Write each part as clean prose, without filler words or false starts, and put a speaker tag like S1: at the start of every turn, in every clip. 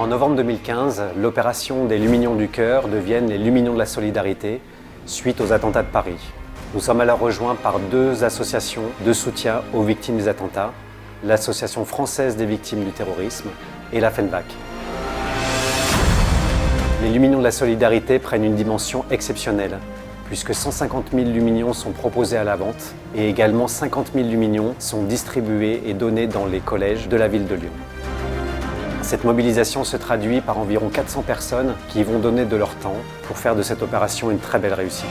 S1: En novembre 2015, l'opération des Lumignons du Cœur devient les Lumignons de la Solidarité suite aux attentats de Paris. Nous sommes alors rejoints par deux associations de soutien aux victimes des attentats, l'Association française des victimes du terrorisme et la FENVAC. Les Lumignons de la Solidarité prennent une dimension exceptionnelle, puisque 150 000 lumignons sont proposés à la vente et également 50 000 lumignons sont distribués et donnés dans les collèges de la ville de Lyon. Cette mobilisation se traduit par environ 400 personnes qui vont donner de leur temps pour faire de cette opération une très belle réussite.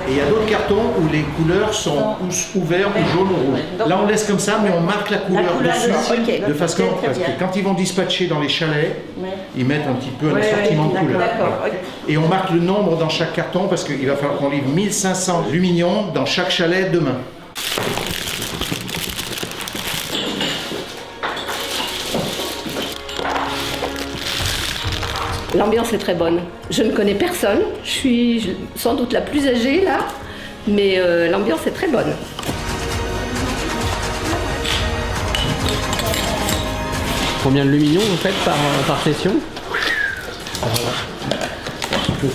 S2: Et il y a d'autres cartons où les couleurs sont ouverts ou jaune ou rouge. Là on laisse comme ça, mais on marque la couleur dessus, de façon parce que quand ils vont dispatcher dans les chalets, ils mettent un petit peu un assortiment de couleurs. Voilà. Et on marque le nombre dans chaque carton parce qu'il va falloir qu'on livre 1500 lumignons dans chaque chalet demain.
S3: L'ambiance est très bonne. Je ne connais personne, je suis sans doute la plus âgée là, mais l'ambiance est très bonne.
S4: Combien de lumignons vous faites par session?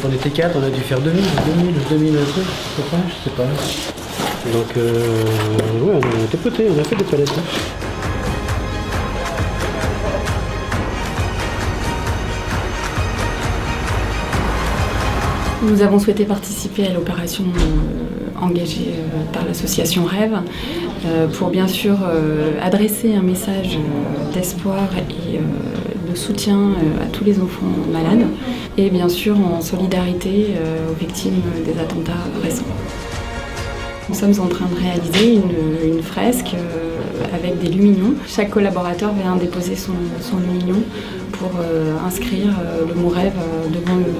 S5: On était 4, on a dû faire 2000 un truc, je sais pas. Donc ouais, on a été potés, on a fait des palettes.
S6: Nous avons souhaité participer à l'opération engagée par l'association Rêve pour bien sûr adresser un message d'espoir et de soutien à tous les enfants malades et bien sûr en solidarité aux victimes des attentats récents. Nous sommes en train de réaliser une fresque avec des lumignons. Chaque collaborateur vient déposer son lumignon pour inscrire le mot Rêve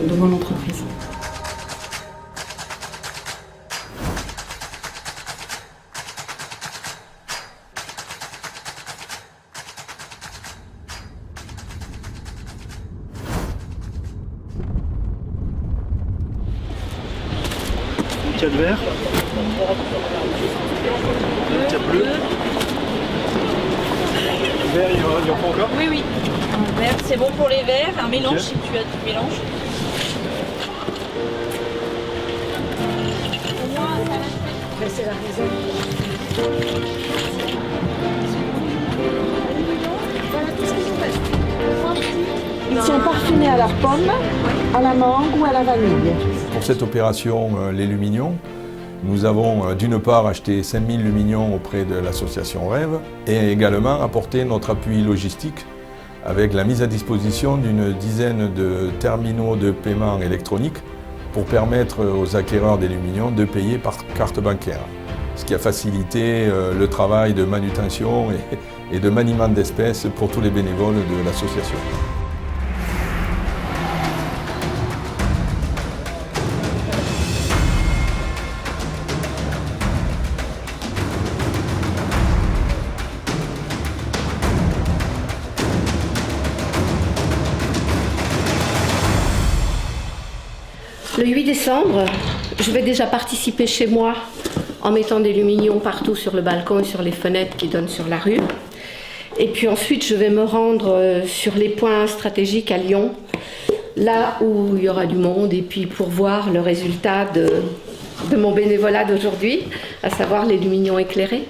S6: devant l'entreprise.
S5: Un cas de vert. Un cas bleu. Vert, il en faut encore?
S7: Oui, oui. Un vert, c'est bon pour les verts. Un mélange, okay. Si tu as du mélange.
S8: C'est la raison. Voilà tout ce qu'ils fait. Ils sont parfumés à la pomme, à la mangue ou à la vanille.
S9: Pour cette opération Les Lumignons, nous avons d'une part acheté 5000 lumignons auprès de l'association Rêve et également apporté notre appui logistique avec la mise à disposition d'une dizaine de terminaux de paiement électronique pour permettre aux acquéreurs des lumignons de payer par carte bancaire, ce qui a facilité le travail de manutention et de maniement d'espèces pour tous les bénévoles de l'association.
S3: Le 8 décembre, je vais déjà participer chez moi en mettant des lumignons partout sur le balcon et sur les fenêtres qui donnent sur la rue. Et puis ensuite, je vais me rendre sur les points stratégiques à Lyon, là où il y aura du monde, et puis pour voir le résultat de mon bénévolat d'aujourd'hui, à savoir les lumignons éclairés.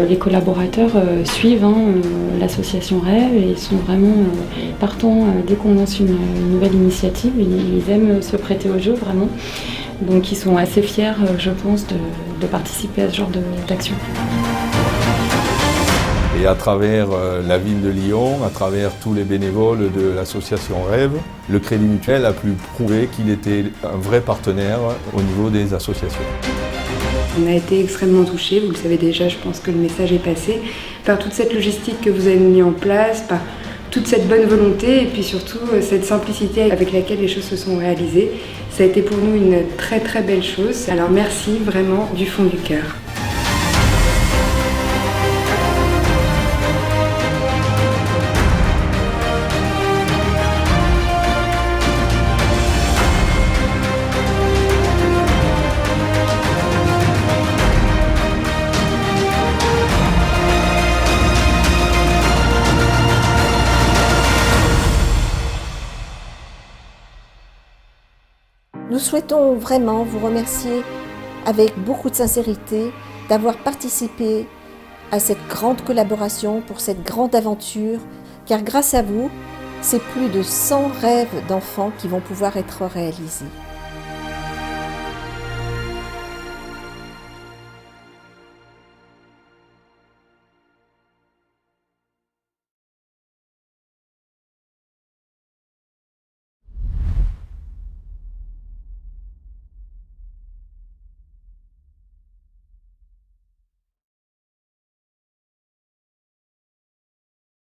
S6: les collaborateurs suivent l'association Rêve et ils sont vraiment partants dès qu'on lance une nouvelle initiative. Ils aiment se prêter au jeu vraiment. Donc ils sont assez fiers, je pense, de participer à ce genre d'action.
S9: Et à travers la ville de Lyon, à travers tous les bénévoles de l'association Rêve, le Crédit Mutuel a pu prouver qu'il était un vrai partenaire au niveau des associations.
S10: On a été extrêmement touchés, vous le savez déjà, je pense que le message est passé, par toute cette logistique que vous avez mis en place, par toute cette bonne volonté et puis surtout cette simplicité avec laquelle les choses se sont réalisées. Ça a été pour nous une très très belle chose. Alors merci vraiment du fond du cœur.
S8: Nous souhaitons vraiment vous remercier avec beaucoup de sincérité d'avoir participé à cette grande collaboration, pour cette grande aventure, car grâce à vous, c'est plus de 100 rêves d'enfants qui vont pouvoir être réalisés.